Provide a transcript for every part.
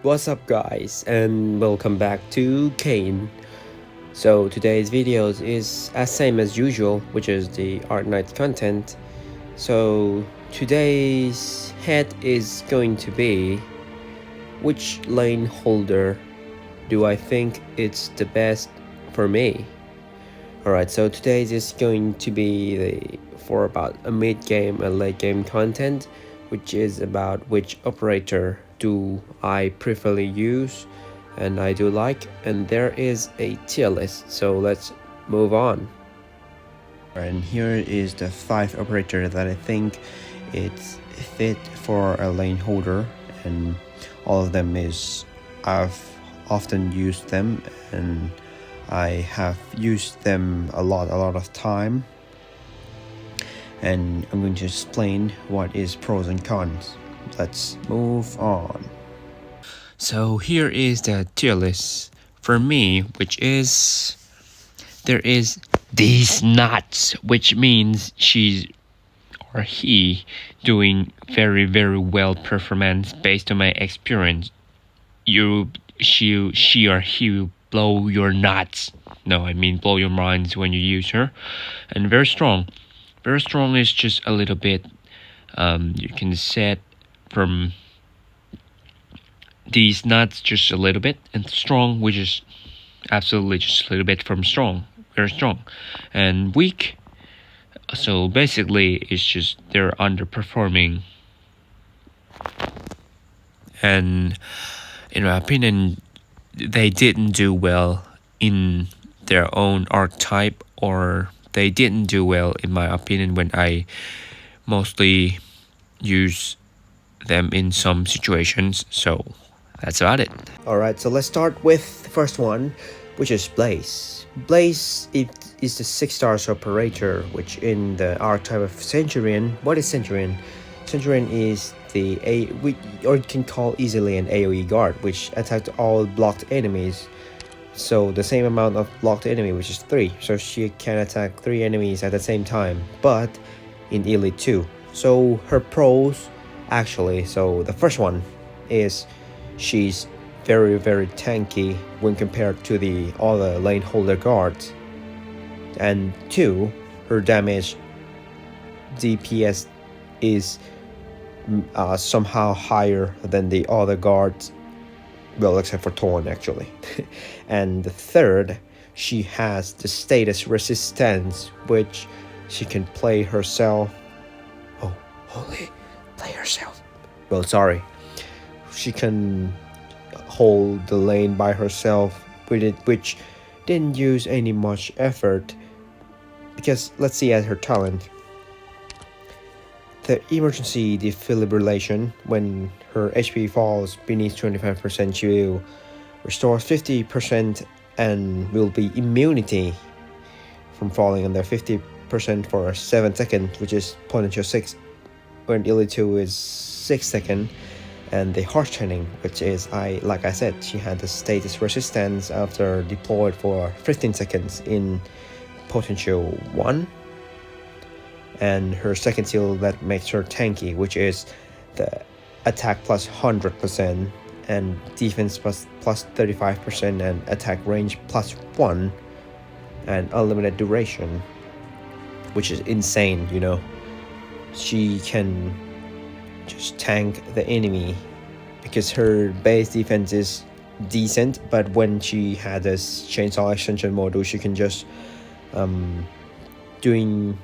What's up guys, and welcome back to Kane. So today's videos is as same as usual, which is the Arknights content. So today's head is going to be, which lane holder do I think it's the best for me? Alright, so today's is going to be for about a mid-game and late-game content, which is about which operator do I preferably use and I do like, and there is a tier list, so let's move on. And here is the 5 operator that I think it's fit for a lane holder, and all of them is I've often used them and I have used them a lot of time, and I'm going to explain what is pros and cons. Let's move on. So here is the tier list for me, which is there is these nuts, which means she's or he doing very well performance based on my experience. She or he will blow your nuts. No, I mean blow your minds when you use her. And very strong. Very strong is just a little bit. You can set from these nuts just a little bit, and strong, which is absolutely just a little bit from strong. Very strong. And weak. So basically, it's just they're underperforming. And in my opinion, they didn't do well in their own archetype, or they didn't do well in my opinion when I mostly use them in some situations. So that's about it. Alright, so let's start with the first one, which is Blaze. Blaze is the 6 stars operator, which in the archetype of Centurion. What is Centurion? Centurion is or you can call easily an AoE guard, which attacks all blocked enemies. So the same amount of blocked enemy, which is 3. So she can attack 3 enemies at the same time, but in Elite 2. So her pros, actually, so the first one is she's very tanky when compared to the other lane holder guards. And 2, her damage DPS is somehow higher than the other guards, well, except for Thorns actually. And the third, she has the status resistance, which she can play herself. Oh, holy, play herself. Well, sorry. She can hold the lane by herself with it, which didn't use any much effort, because let's see at her talent. The emergency defibrillation, when her HP falls beneath 25%, she will restore 50% and will be immunity from falling under 50% for 7 seconds, which is potential 6, when Elite 2 is 6 seconds. And the harsh training, which is, like I said, she had the status resistance after deployed for 15 seconds in potential 1. And her second skill that makes her tanky, which is the attack plus 100% and defense plus 35% and attack range plus 1 and unlimited duration, which is insane, you know. She can just tank the enemy because her base defense is decent, but when she had this chainsaw extension module, she can just doing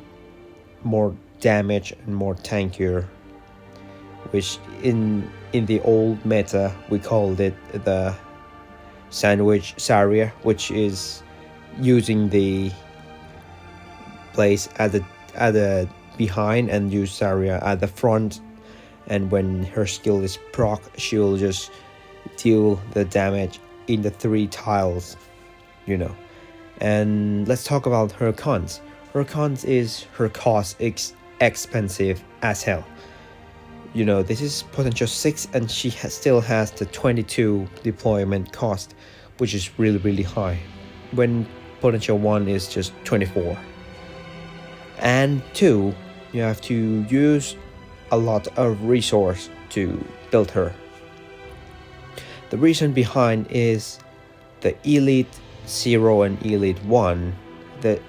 more damage and more tankier, which in the old meta we called it the sandwich Zarya, which is using the Blaze at the behind and use Zarya at the front, and when her skill is proc, she will just deal the damage in the 3 tiles, you know. And let's talk about her cons. Her cons is her cost expensive as hell. You know, this is potential 6 and she still has the 22 deployment cost, which is really high, when potential 1 is just 24. And 2, you have to use a lot of resource to build her. The reason behind is the Elite 0 and Elite 1. The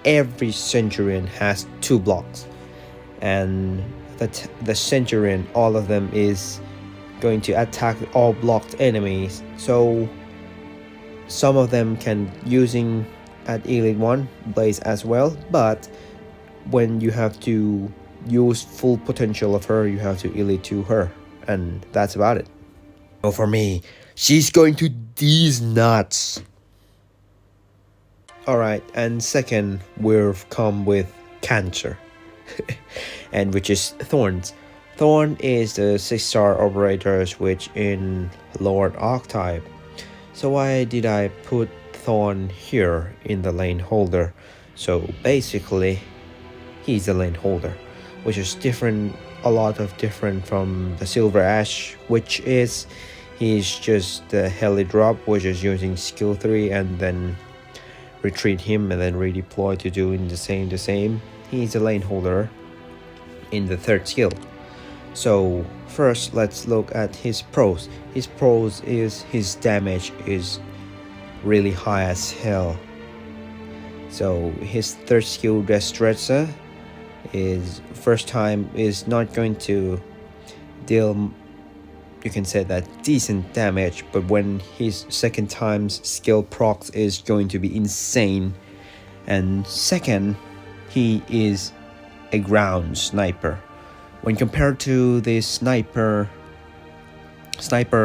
every Centurion has 2 blocks, and the Centurion, all of them is going to attack all blocked enemies. So some of them can using at Elite 1 Blaze as well, but when you have to use full potential of her, you have to Elite 2 her, and that's about it. So for me, she's going to these nuts. Alright, and second, we've come with Cancer, and which is Thorns. Thorn is the 6-star operator switch in Lord Archetype. So why did I put Thorn here in the lane holder? So basically, he's a lane holder, which is a lot different from the Silver Ash, which is he's just the heli drop, which is using skill 3 and then retreat him and then redeploy to doing the same. He's a lane holder in the 3rd skill. So first, let's look at his pros. His pros is his damage is really high as hell. So his 3rd skill, Destreza, is first time is not going to deal, you can say that, decent damage, but when his 2nd time's skill procs is going to be insane. And second, he is a ground sniper. When compared to the sniper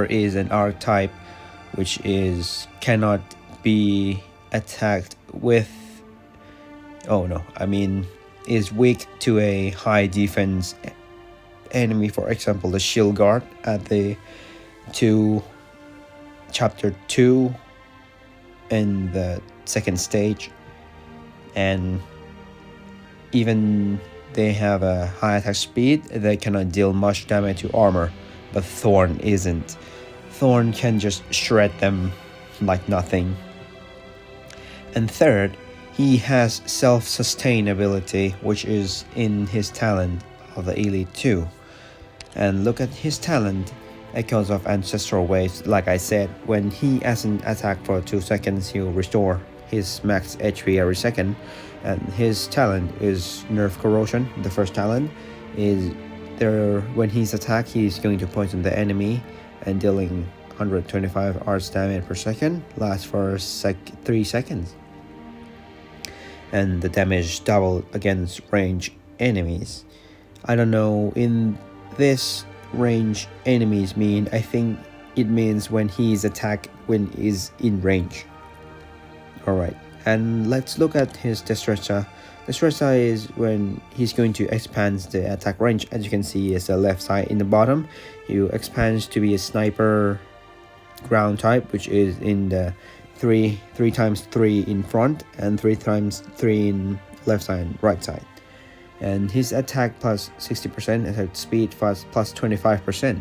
is an archetype which is cannot be attacked with, is weak to a high defense enemy. For example, the shield guard at the chapter 2 in the 2nd stage, and even they have a high attack speed, they cannot deal much damage to armor, but Thorn isn't. Thorn can just shred them like nothing. And third, he has self-sustainability, which is in his talent of the Elite 2. And look at his talent, Echoes of Ancestral Waves. Like I said, when he has an attack for 2 seconds, he'll restore his max HP every second. And his talent is Nerve Corrosion. The first talent is there, when he's attacked, he's going to poison the enemy and dealing 125 arts damage per second, lasts for 3 seconds. And the damage double against range enemies. I don't know, in this range enemies mean, I think it means when he's attacked when is in range. Alright, and let's look at his Destreza. Destreza is when he's going to expand the attack range. As you can see, is the left side in the bottom. He expands to be a sniper ground type, which is in the 3 times 3 in front and 3 times 3 in left side and right side. And his attack plus 60%, attack speed plus 25%.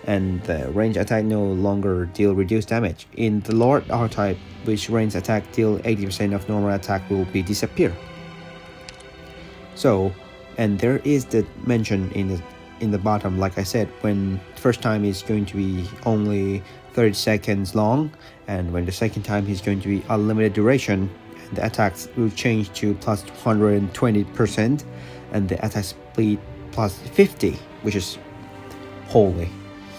And the range attack no longer deal reduced damage. In the Lord archetype, which range attack deal 80% of normal attack will be disappear. So, and there is the mention in the bottom, like I said, when first time is going to be only 30 seconds long, and when the second time is going to be unlimited duration, and the attacks will change to plus 120%, and the attack speed plus 50, which is holy.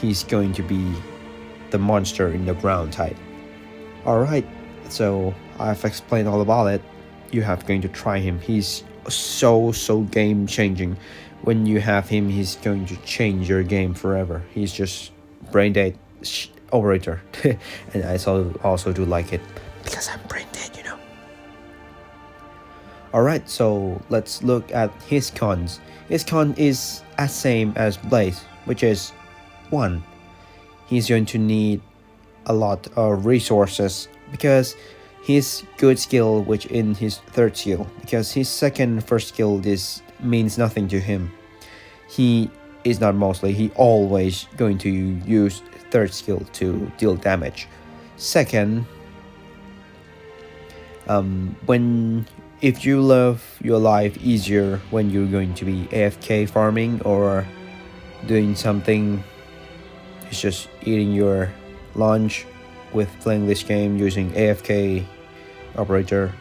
He's going to be the monster in the ground type. Alright, so I've explained all about it. You have going to try him. He's so game changing. When you have him, he's going to change your game forever. He's just brain dead operator. And I also do like it because I'm brain dead, you know. Alright, so let's look at his cons. His con is as same as Blaze, which is 1. He's going to need a lot of resources because his good skill, which in his third skill, because his first skill means nothing to him. He is not mostly, he always going to use third skill to deal damage. Second, if you live your life easier when you're going to be AFK farming or doing something, it's just eating your launch with playing this game using AFK operator,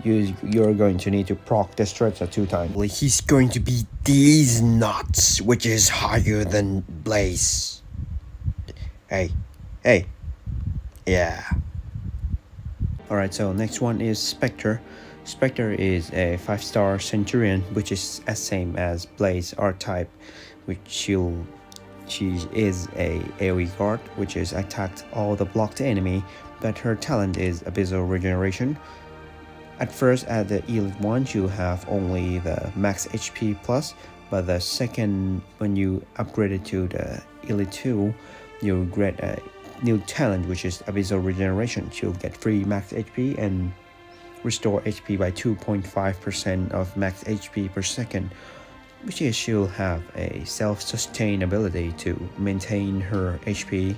you're going to need to proc the threats at 2 times. He's going to be these nuts, which is higher than Blaze. Hey, yeah. Alright, so next one is Spectre. Spectre is a 5-star Centurion, which is as same as Blaze archetype, which she is a AoE guard, which is attacked all the blocked enemy, but her talent is Abyssal Regeneration. At first, at the Elite 1, you have only the max HP plus, but the second, when you upgrade it to the Elite 2, you get a new talent, which is Abyssal Regeneration. She'll get free max HP and restore HP by 2.5% of max HP per second, which is she'll have a self-sustain ability to maintain her HP.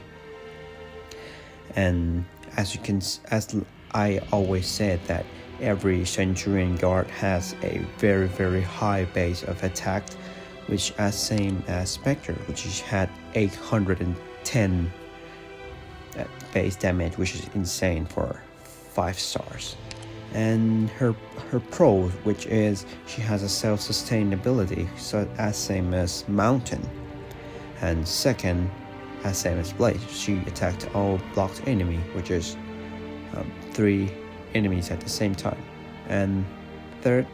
And as I always said, that every Centurion guard has a very high base of attack, which is same as Spectre, which had 810 base damage, which is insane for 5 stars. And her pros, which is she has a self-sustain ability, so as same as Mountain. And second, as same as Blaze, she attacked all blocked enemy, which is 3 enemies at the same time. And third,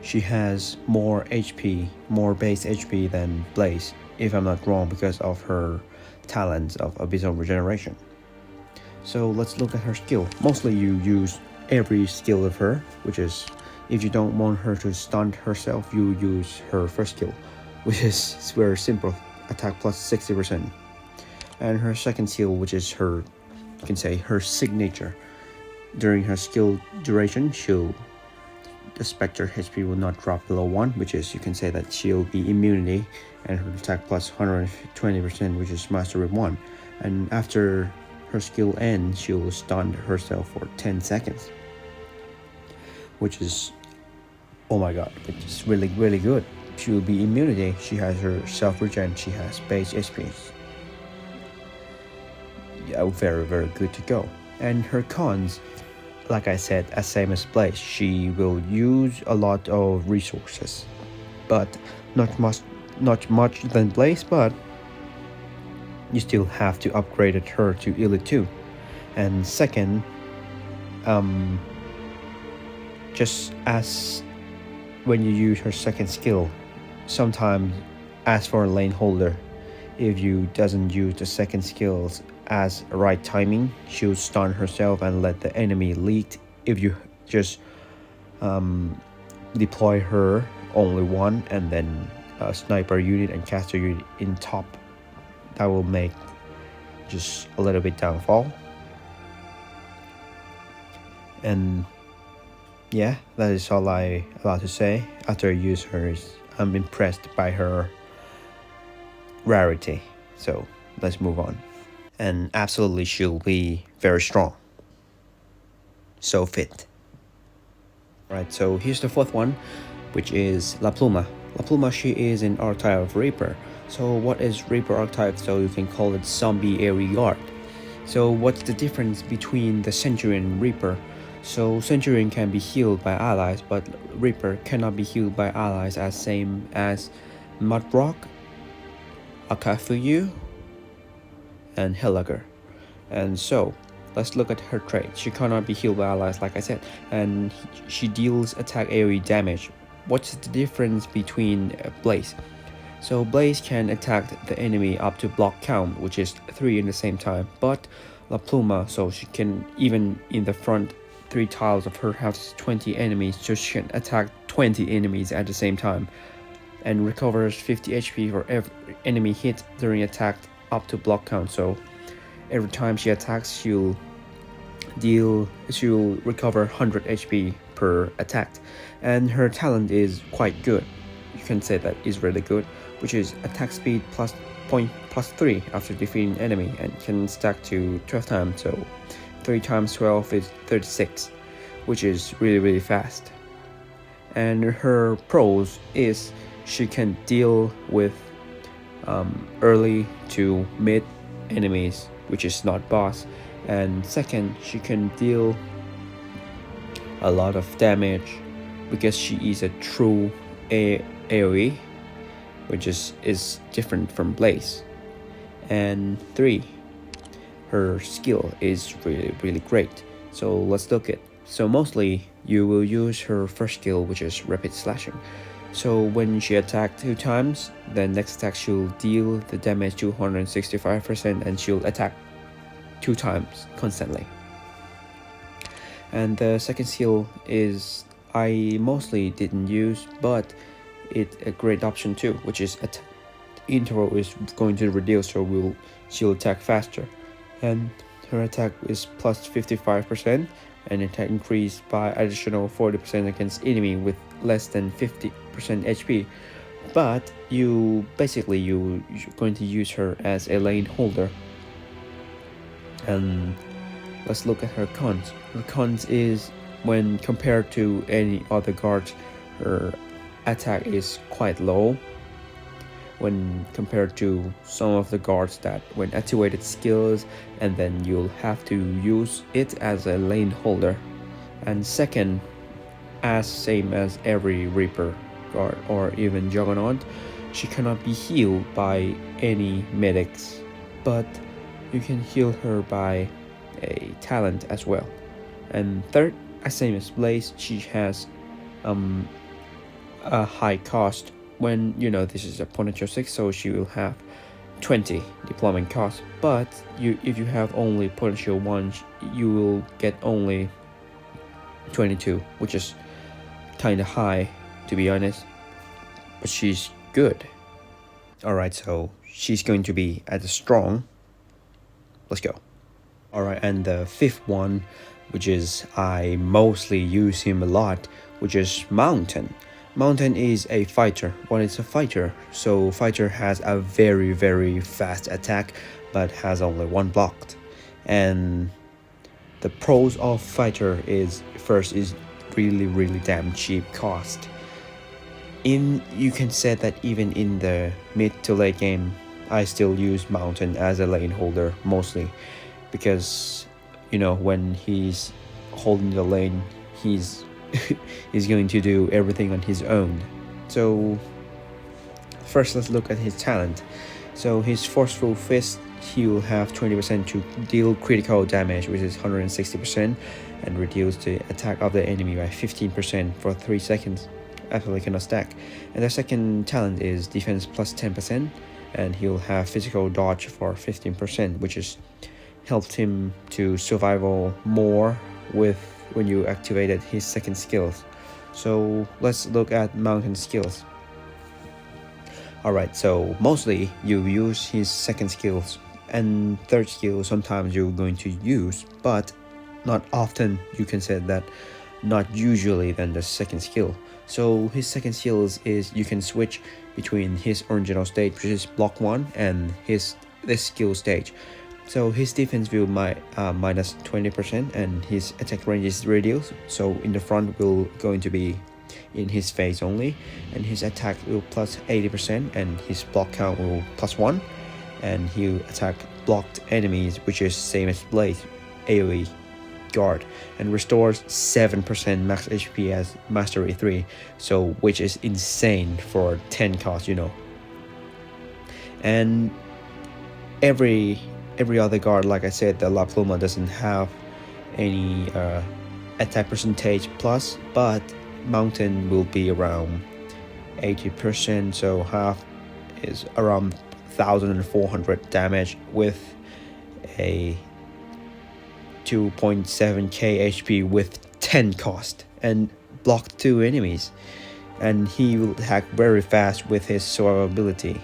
she has more HP, more base HP than Blaze, if I'm not wrong, because of her talents of Abyssal Regeneration. So let's look at her skill. Mostly you use every skill of her, which is, if you don't want her to stun herself, you use her first skill, which is very simple, attack plus 60%. And her second skill, which is her, you can say, her signature. During her skill duration, the Spectre HP will not drop below 1, which is, you can say that she'll be immunity, and her attack plus 120%, which is mastery 1. And after her skill ends, she will stun herself for 10 seconds, which is, oh my god, which is really good. She will be immunity, she has her self-regen, she has base HP. Yeah, very good to go. And her cons, like I said, as same as Blaze, she will use a lot of resources, but not much than Blaze, but you still have to upgrade her to Elite 2. And second, just as when you use her second skill, sometimes as for a lane holder, if you doesn't use the second skills as right timing, she'll stun herself and let the enemy lead. If you just deploy her only one and then a sniper unit and caster unit in top, that will make just a little bit downfall. And yeah, that is all I allowed to say. After I use her, I'm impressed by her rarity. So let's move on. And absolutely she'll be very strong. So fit. Right, so here's the fourth one, which is La Pluma. La Pluma, she is an archetype of Reaper. So what is Reaper archetype? So you can call it zombie AoE guard. So what's the difference between the Centurion and Reaper? So Centurion can be healed by allies, but Reaper cannot be healed by allies, as same as Mudrock, Akafuyu, and Helager. And so let's look at her trait. She cannot be healed by allies, like I said, and she deals attack AoE damage. What's the difference between Blaze? So Blaze can attack the enemy up to block count, which is 3 in the same time, but La Pluma, so she can, even in the front 3 tiles of her house, 20 enemies, so she can attack 20 enemies at the same time, and recovers 50 HP for every enemy hit during attack up to block count. So every time she attacks, she'll recover 100 HP per attack. And her talent is quite good, you can say that is really good, which is attack speed plus 3 after defeating enemy, and can stack to 12 times, so 3 times 12 is 36, which is really fast. And her pros is she can deal with early to mid enemies, which is not boss. And second, she can deal a lot of damage because she is a true AoE, which is different from Blaze. And three, her skill is really great. So let's look at. So mostly you will use her first skill, which is rapid slashing. So when she attacks 2 times, then next attack she'll deal the damage to 165% and she'll attack 2 times constantly. And the second skill is I mostly didn't use, but it's a great option too, which is interval is going to reduce, so she'll attack faster. And her attack is plus 55% and attack increased by additional 40% against enemy with less than 50% HP. But you're going to use her as a lane holder. And let's look at her cons. Her cons is when compared to any other guards, her attack is quite low when compared to some of the guards that when activated skills, and then you'll have to use it as a lane holder. And second, as same as every Reaper guard or even Juggernaut, she cannot be healed by any medics, but you can heal her by a talent as well. And third, as same as Blaze, she has a high cost. When this is a potential 6, so she will have 20 deployment cost, but if you have only potential 1, you will get only 22, which is kind of high to be honest, but she's good. Alright, so she's going to be at the strong. Let's go. Alright, and the fifth one, which is I mostly use him a lot, which is Mountain. Mountain is a fighter. Well, it's a fighter, so fighter has a very fast attack but has only 1 blocked. And the pros of fighter is first is really damn cheap cost. You can say that even in the mid to late game I still use Mountain as a lane holder mostly, because when he's holding the lane, he's going to do everything on his own. So first let's look at his talent. So his Forceful Fist, he will have 20% to deal critical damage, which is 160%, and reduce the attack of the enemy by 15% for 3 seconds. Absolutely cannot stack. And the second talent is defense plus 10%, and he'll have physical dodge for 15%, which is helped him to survival more with when you activated his second skills. So let's look at Mountain skills. Alright, so mostly you use his second skills, and third skill sometimes you're going to use, but not often. You can say that not usually than the second skill. So his second skills is you can switch between his original stage, which is block 1, and this skill stage. So his defense will minus 20%, and his attack range is reduced. So in the front will going to be in his face only, and his attack will plus 80%, and his block count will plus 1, and he'll attack blocked enemies, which is same as Blaze AoE guard, and restores 7% max HP as Mastery 3, so which is insane for 10 cost, And every other guard, like I said, the La Pluma doesn't have any attack percentage plus, but Mountain will be around 80%, so half is around 1400 damage with a 2.7k HP with 10 cost, and block 2 enemies, and he will attack very fast with his survivability.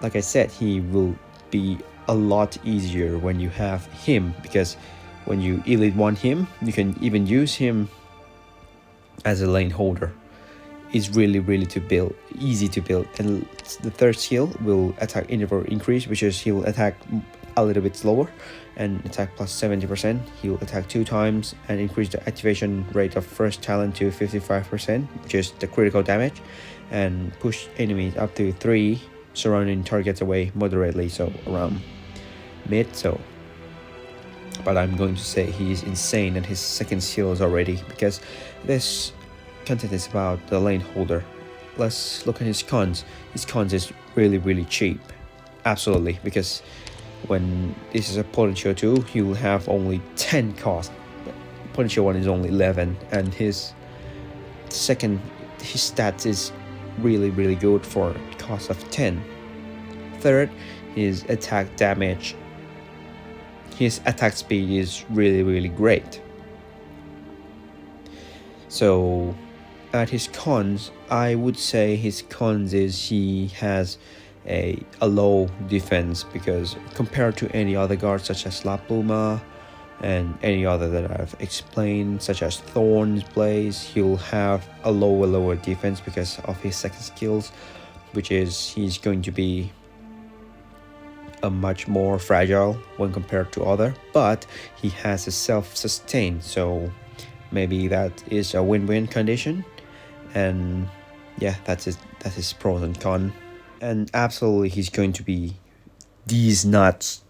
Like I said, he will be a lot easier when you have him, because when you elite 1 him, you can even use him as a lane holder. It's really easy to build. And the third skill will attack interval increase, which is he'll attack a little bit slower and attack plus 70%. He'll attack 2 times and increase the activation rate of first talent to 55%, which is the critical damage, and push enemies up to 3 surrounding targets away moderately, so around mid, so. But I'm going to say he's insane and his second skill is already, because this content is about the lane holder. Let's look at his cons. His cons is really cheap. Absolutely, because when this is a potential 2, he will have only 10 cost. Potential 1 is only 11, and his stats is really good for cost of 10. Third, his attack damage. His attack speed is really great. So at his cons, I would say his cons is he has a low defense, because compared to any other guards such as La Pluma and any other that I've explained, such as Thorns, Blaze, he'll have a lower defense because of his second skills, which is he's going to be a much more fragile when compared to other, but he has a self-sustain, so maybe that is a win-win condition. And yeah, that's his pros and cons. And absolutely he's going to be these nuts.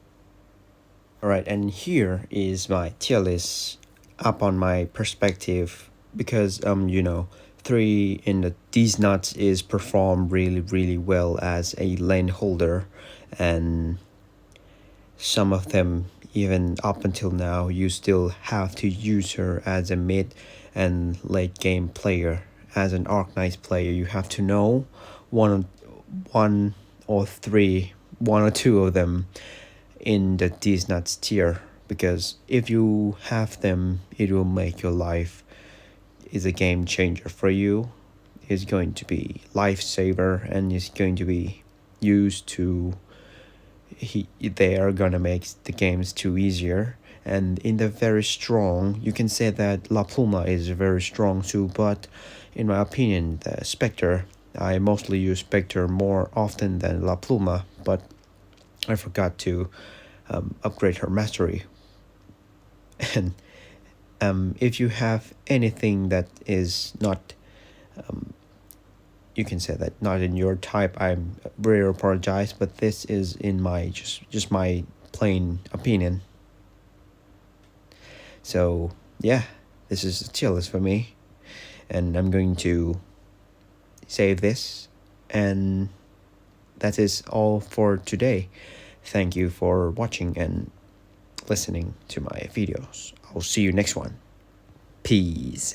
Alright, and here is my tier list up on my perspective, because 3 in the these nuts is performed really well as a lane holder, and some of them even up until now you still have to use her as a mid and late game player. As an Arknights player, you have to know one or two of them in the these nuts tier, because if you have them, it will make your life is a game changer for you. It's going to be lifesaver, and it's going to be used to they are gonna make the games too easier. And in the very strong, you can say that La Pluma is very strong too, but in my opinion, the Spectre, I mostly use Spectre more often than La Pluma, but I forgot to upgrade her mastery. And if you have anything that is not you can say that not in your type, I'm very apologize, but this is in my just my plain opinion. So yeah, this is a tier list for me, and I'm going to save this, and that is all for today. Thank you for watching and listening to my videos. I'll see you next one. Peace.